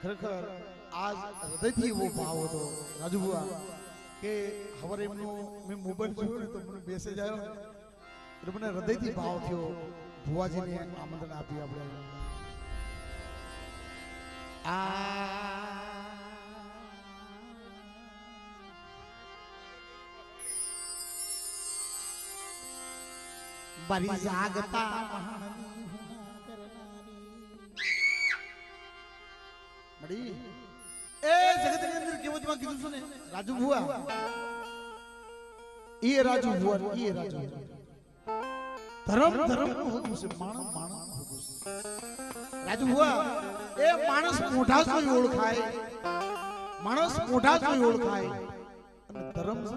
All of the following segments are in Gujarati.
ખરેખર આજ હૃદયથી એવો ભાવ હતો રાજુભુઆ કે હવે એમનું મેં મોબાઈલ જોયો ને તો મને મેસેજ આવ્યો ને એટલે મને હૃદયથી ભાવ થયો ભુવાજીને આમંત્રણ આપ્યું આપણે બરી જાગતા મડી એ જગતની અંદર કેવોમાં કીધું છે ને રાજુભુઆ એ રાજુભુઆ એ રાજુ ધર્મ ધર્મ નું હોતું છે માણસ માણસ હોતું છે રાજુભુઆ એ માણસ મોઢા જોઈ ઓળખાય માણસ મોઢા જોઈ ઓળખાય અને ધર્મ છે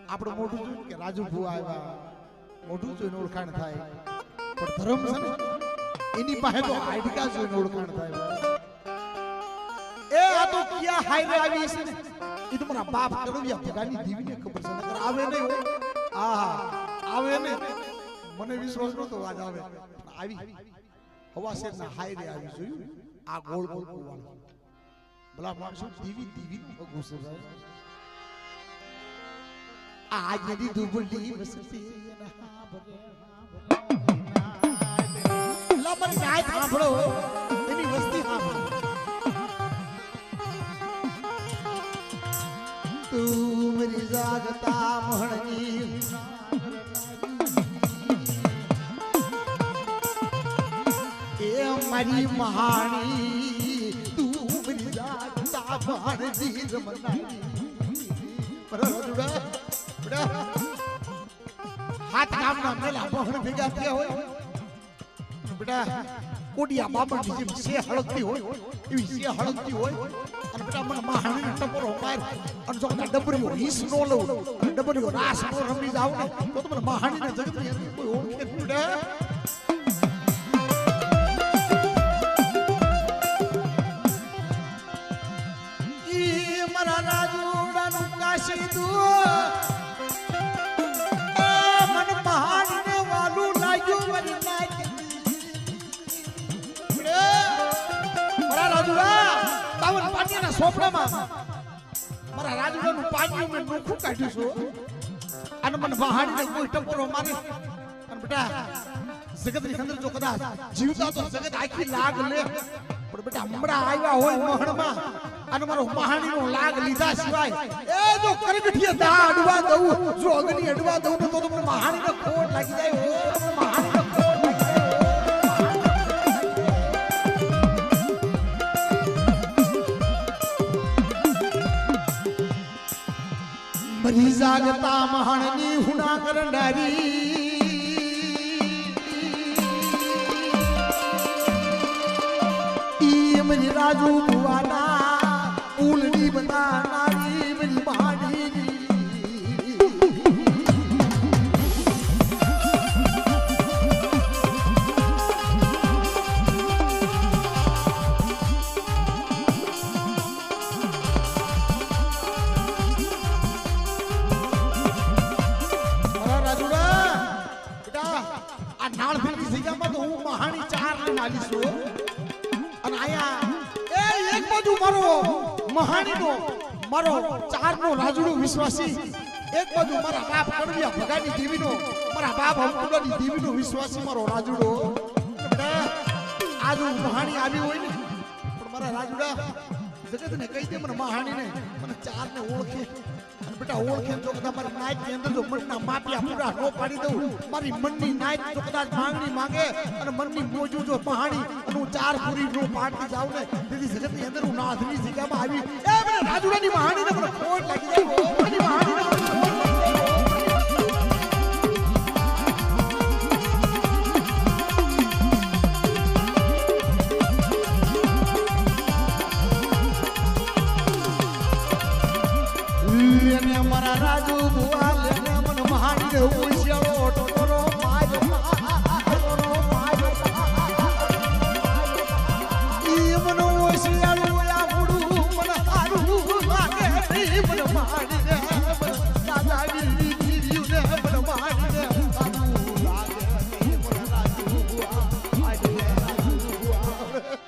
આપણે મોઢું જોઈને કે રાજુભુઆ આવ્યા મોઢું જોઈને ઓળખાણ થાય પણ ધર્મ છે ને એની પાસે તો હાડકા જોઈને ઓળખાણ થાય એ આ તો ક્યાં હાઈરે આવી છે ને એ તો મારા બાપ કડવિયા ભગાની દીવીને ખબર છે નકર આવે નહીં આહા આવે ને મને વિશ્વાસ નતો આજ આવે આવી હવા શેરના હાઈરે આવી જોયું આ ગોળ ગોળ કુવાળો ભલા માણસો દીવી દીવી ભગવું છે ભાઈ આજ નદી દુબળી વસતી લબર ગાય સાંભળો એની વસ્તી સાંભળો તું મેરી જાગતા મહણની એ મારી મહાણી તું મેરી જાગતા મહણની રમનાની બરાબર હાથ કામના મેલા બહણ ભેગા થયા હોય બેટા કોડિયા બાબરની જેમ સે હળગતી હોય એવી સે હળગતી હોય અને બેટા મને મહાણીનો ટપરો માર અને જો ડબરીઓ હિસ નો લઉં અને ડબરીઓ રાસ નો રમી જાવ ને તો મને મહાણીના જગતની અંદર કોઈ ઓળખે બેટા ઈ મારા રાજુડાનું કાશી દુઆ સોપડામાં મારા રાજુડાનું પાણી મેં નોખું કાઢ્યું છું અને મને વહાડીને કોઈ ટપોરો મારે અને બેટા જગતની અંદર જો કદાચ જીવતા તો જગત આખી લાગ લે પણ બેટા હમણાં આવ્યા હોય મહણમાં અને મારો મહાણીનો લાગ લીધા સિવાય એ જો કરગઠીએ દા અડવા દઉં જો અગ્નિ અડવા દઉં તો તમને મહાણીનો ખોટ લાગી જાય મહાણીનો મરી જાગતા મહાણની હુના કરનારી ઈ મરી રાજુ ભુવાના ઉલડી બનાનારી મરી મહાણી મહાણીનો મારો ચારનો રાજુડો વિશ્વાસી એક બાજુ મારા બાપ કડવિયા ભગાની દેવીનો મારા બાપ હમકુડાની દેવીનો વિશ્વાસી મારો રાજુડો આજ મહાણી આવી હોય ને પણ મારા રાજુડા જગતને કહી દે મને મહાણીને મને ચારને ઓળખે અને બેટા ઓળખે જો કદાચ મારી નાયતની અંદર જો મનના માપિયા પૂરા નો પાડી દઉં મારી મનની નાયત જો કદાચ માંગણી માંગે અને મનની મોજું જો મહાણી અને હું ચાર પૂરી નો પાડતી જાઉં ને તેથી જગતની અંદર હું નાથની જગ્યામાં આવી એ મને રાજુડાની મહાણીને મને ખોટ લાગી જાય મારી મહાણીને મારા રાજુ ભુવા લેને મન મહાણી ઉછળો ટોરો માજો ઈ મન ઉછળો આબડું મન હારું લાગે ઈ મન મહાણી ને દાદાજી જીવ્યું ને મન મહાણી ને હારું લાગે ઈ મન રાજુ ભુવા આજે રાજુ ભુવા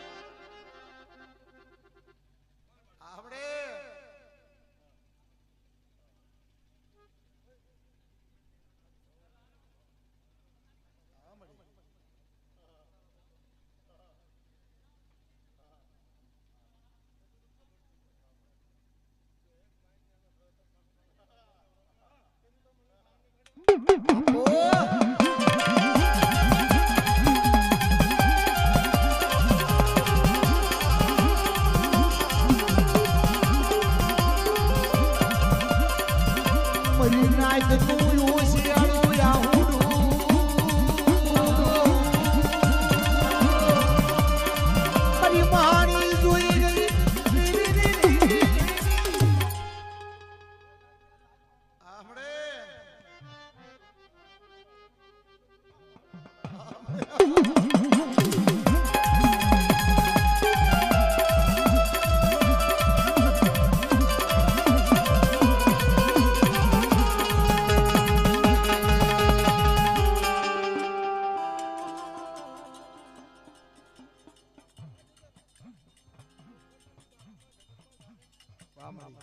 વાહ મારી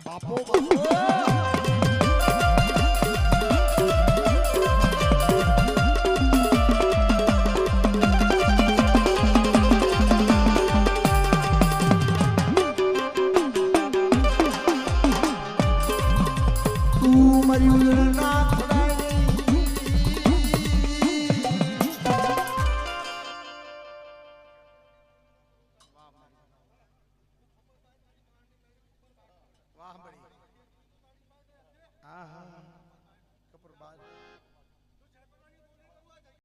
બાપો બાપો